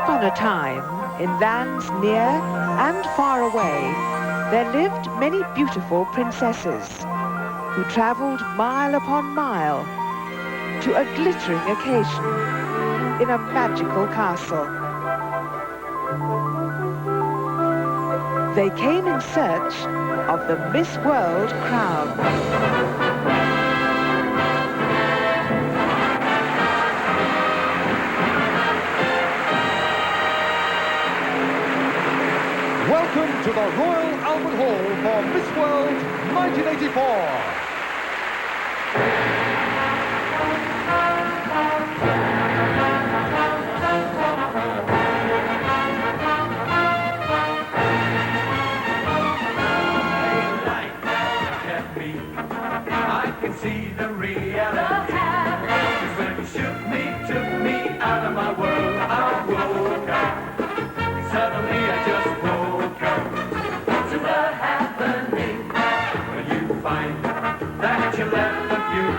upon a time, in lands near and far away, there lived many beautiful princesses who travelled mile upon mile to a glittering occasion in a magical castle. They came in search of the Miss World crown. Welcome to the Royal Albert Hall for Miss World 1984. I can see the reality. Cause when you shook me, took me out of my world, I woke up. Suddenly I just woke up. What's happening? When you find that you left the future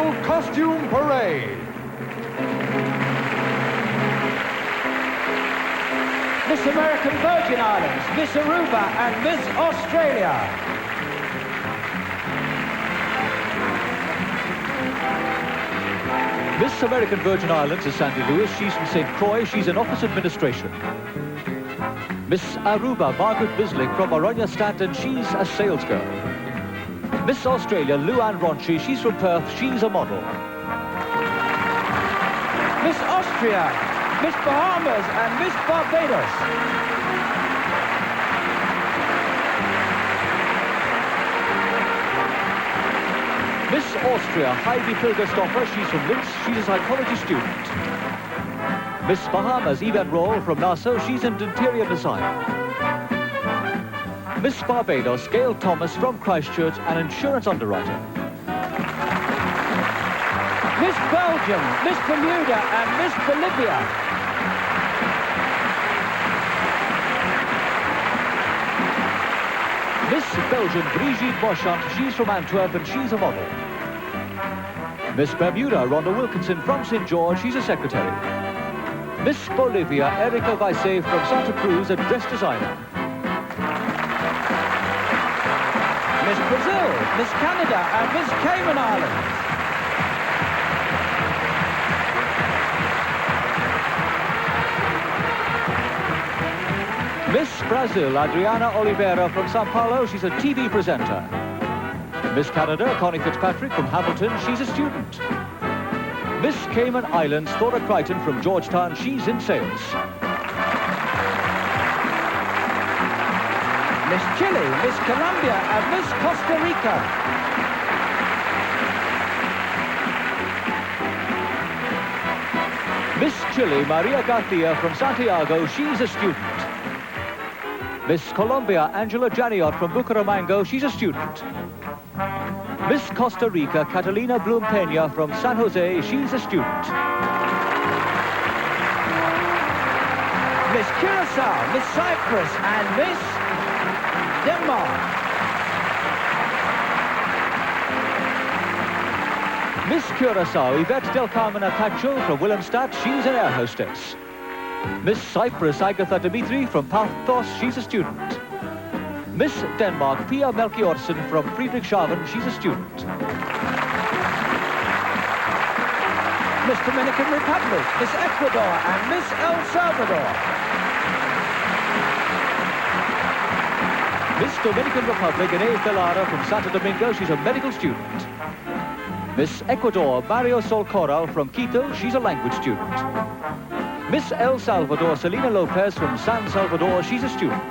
Royal Costume Parade. Miss American Virgin Islands, Miss Aruba and Miss Australia. Miss American Virgin Islands is Sandy Lewis. She's from St. Croix. She's in office administration. Miss Aruba, Margaret Bislick from Aranya Stanton. She's a salesgirl. Miss Australia, Luann Ronchi. She's from Perth. She's a model. Miss Austria, Miss Bahamas and Miss Barbados. Miss Austria, Heidi Pilgerstoffer. She's from Linz. She's a psychology student. Miss Bahamas, Yvette Roll from Nassau. She's in interior design. Miss Barbados, Gail Thomas from Christchurch, an insurance underwriter. Miss Belgium, Miss Bermuda and Miss Bolivia. Miss Belgian, Brigitte Boschant. She's from Antwerp and she's a model. Miss Bermuda, Rhonda Wilkinson from St. George. She's a secretary. Miss Bolivia, Erica Vaise from Santa Cruz, a dress designer. Miss Brazil, Miss Canada and Miss Cayman Islands. Miss Brazil, Adriana Oliveira from Sao Paulo. She's a TV presenter. Miss Canada, Connie Fitzpatrick from Hamilton. She's a student. Miss Cayman Islands, Thora Crichton from Georgetown. She's in sales. Miss Chile, Miss Colombia and Miss Costa Rica. Miss Chile, Maria Garcia from Santiago. She's a student. Miss Colombia, Angela Janiot from Bucaramanga. She's a student. Miss Costa Rica, Catalina Bloom Peña from San Jose. She's a student. Miss Curacao, Miss Cyprus and Miss Denmark. Miss Curacao, Yvette Del Carmen Acacho from Willemstad. She's an air hostess. Miss Cyprus, Agatha Dimitri from Pathos. She's a student. Miss Denmark, Pia Melchiorsen from Friedrichshafen. She's a student. Miss Dominican Republic, Miss Ecuador and Miss El Salvador. Miss Dominican Republic, Inez Delara from Santo Domingo. She's a medical student. Miss Ecuador, Mario Sol Coral from Quito. She's a language student. Miss El Salvador, Selena Lopez from San Salvador. She's a student.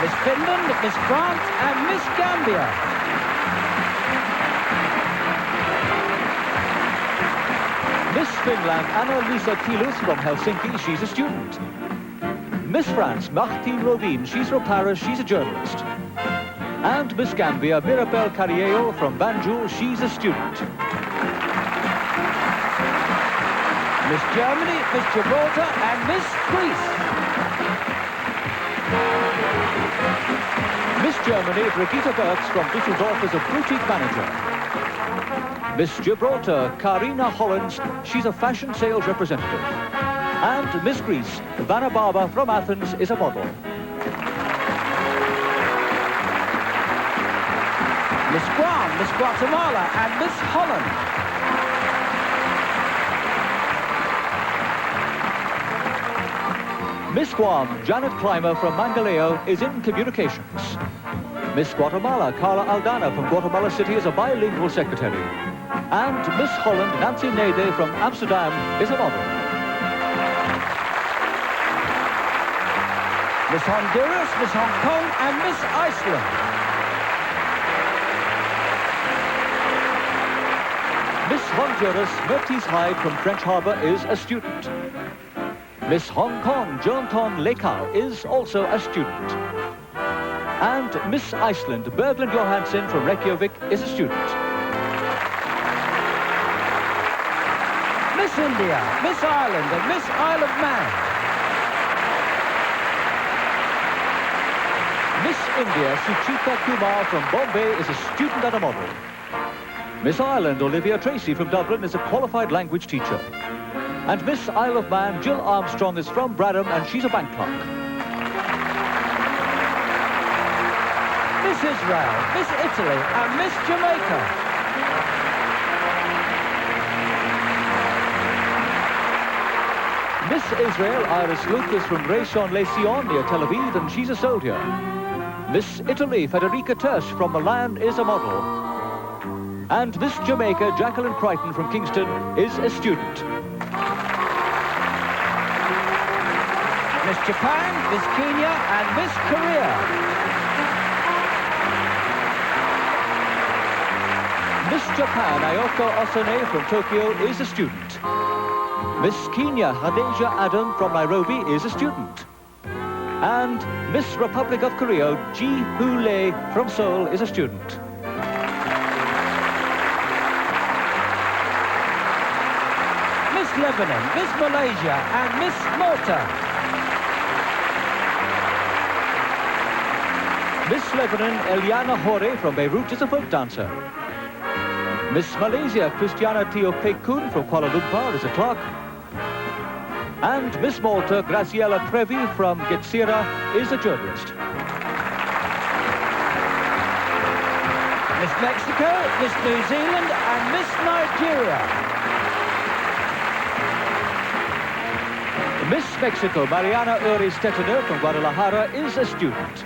Miss Finland, Miss France and Miss Gambia. Miss Finland, Anna-Lisa Kilus from Helsinki. She's a student. Miss France, Martine Robin. She's from Paris. She's a journalist. And Miss Gambia, Mirabel Carriello from Banjul. She's a student. Miss Germany, Miss Gibraltar and Miss Greece. Miss Germany, Brigitte Berks from Düsseldorf is a boutique manager. Miss Gibraltar, Karina Hollins, she's a fashion sales representative. And Miss Greece, Vanna Barber from Athens is a model. Miss Guam, Miss Guatemala and Miss Holland. Miss Guam, Janet Clymer from Mangaleo is in communications. Miss Guatemala, Carla Aldana from Guatemala City is a bilingual secretary. And Miss Holland, Nancy Nede from Amsterdam is a model. Miss Honduras, Miss Hong Kong and Miss Iceland. Miss Honduras, Mertis Hyde from French Harbour is a student. Miss Hong Kong, Jonton Lekau is also a student. And Miss Iceland, Berglind Johansson from Reykjavik is a student. Miss India, Miss Ireland and Miss Isle of Man. Miss India, Suchita Kumar from Bombay is a student and a model. Miss Ireland, Olivia Tracy from Dublin, is a qualified language teacher. And Miss Isle of Man, Jill Armstrong, is from Bradham, and she's a bank clerk. Miss Israel, Miss Italy, and Miss Jamaica. Miss Israel, Iris Luke, is from Raychon-les-Sion near Tel Aviv, and she's a soldier. Miss Italy, Federica Tersch from Milan, is a model. And Miss Jamaica, Jacqueline Crichton from Kingston, is a student. Miss Japan, Miss Kenya, and Miss Korea. Miss Japan, Ayoko Osane from Tokyo, is a student. Miss Kenya, Hadeja Adam from Nairobi, is a student. And Miss Republic of Korea, Ji Hoo Lee from Seoul, is a student. Miss Lebanon, Miss Malaysia, and Miss Malta. Miss Lebanon, Eliana Hore from Beirut, is a folk dancer. Miss Malaysia, Christiana Teopekun from Kuala Lumpur, is a clerk. And Miss Malta, Graciela Trevi from Getsira, is a journalist. Miss Mexico, Miss New Zealand, and Miss Nigeria. Miss Mexico, Mariana Uri Stettiner from Guadalajara, is a student.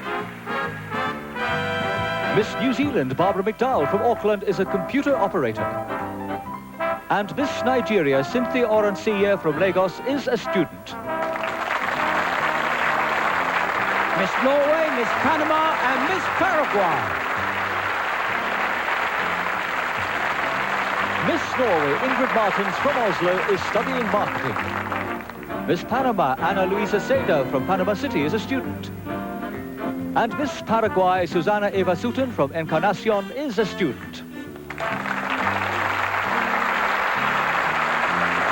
Miss New Zealand, Barbara McDowell from Auckland, is a computer operator. And Miss Nigeria, Cynthia Oransiya from Lagos, is a student. Miss Norway, Miss Panama, and Miss Paraguay. Miss Norway, Ingrid Martins from Oslo, is studying marketing. Miss Panama, Ana Luisa Seda from Panama City, is a student. And Miss Paraguay, Susana Eva Sutton from Encarnacion, is a student.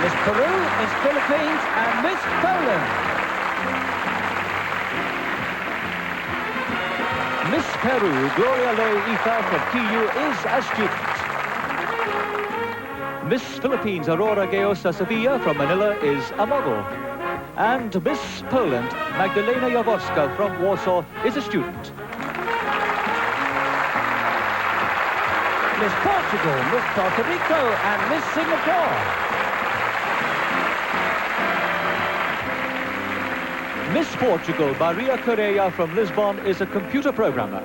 Miss Peru, Miss Philippines, and Miss Poland. Miss Peru, Gloria Lei Ifa from Kiyu, is a student. Miss Philippines, Aurora Geosa Sevilla from Manila, is a model. And Miss Poland, Magdalena Jaworska from Warsaw, is a student. Miss Portugal, Miss Puerto Rico, and Miss Singapore. Miss Portugal, Maria Correa from Lisbon, is a computer programmer.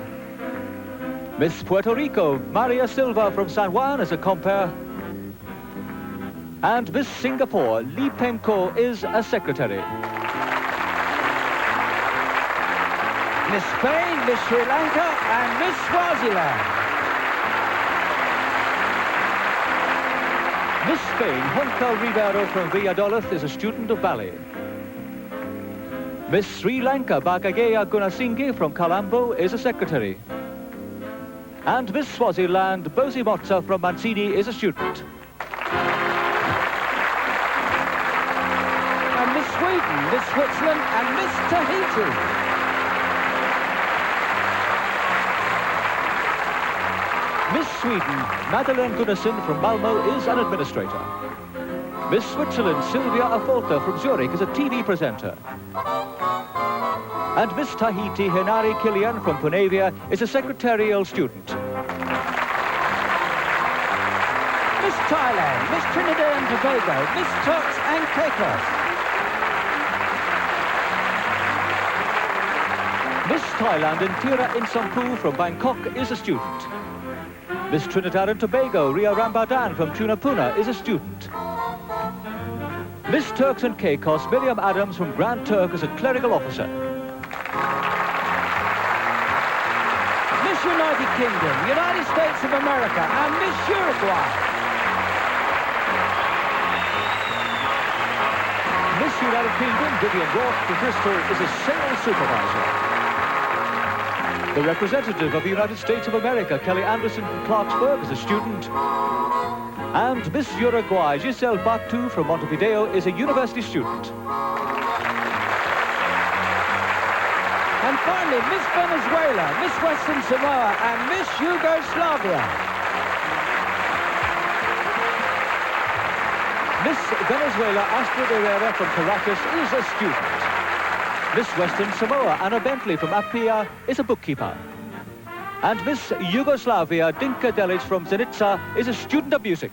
Miss Puerto Rico, Maria Silva from San Juan, is a compere. And Miss Singapore, Lee Peng Ko, is a secretary. Miss Spain, Miss Sri Lanka, and Miss Swaziland. Miss Spain, Honka Rivero from Valladolid, is a student of ballet. Miss Sri Lanka, Bagageya Gunasinghe from Colombo, is a secretary. And Miss Swaziland, Bosi Motza from Mancini, is a student. And Miss Sweden, Miss Switzerland, and Miss Tahiti. Miss Sweden, Madeleine Gunnarsson from Malmo, is an administrator. Miss Switzerland, Sylvia Afolta from Zurich, is a TV presenter. And Miss Tahiti, Henari Kilian from Punavia, is a secretarial student. Miss Thailand, Miss Trinidad and Tobago, Miss Turks and Caicos. Miss Thailand, Intira Insampu from Bangkok, is a student. Miss Trinidad and Tobago, Ria Rambadan from Tunapuna, is a student. Miss Turks and Caicos, Miriam Adams from Grand Turk, is a clerical officer. Miss United Kingdom, United States of America, and Miss Uruguay. Miss United Kingdom, Vivian Rourke from Bristol, is a sales supervisor. The representative of the United States of America, Kelly Anderson from Clarksburg, is a student. And Miss Uruguay, Giselle Batu from Montevideo, is a university student. And finally, Miss Venezuela, Miss Western Samoa, and Miss Yugoslavia. Miss Venezuela Astrid Herrera from Caracas is a student. Miss Western Samoa Anna Bentley from Apia is a bookkeeper. And Miss Yugoslavia Dinka Delic from Zenica is a student of music.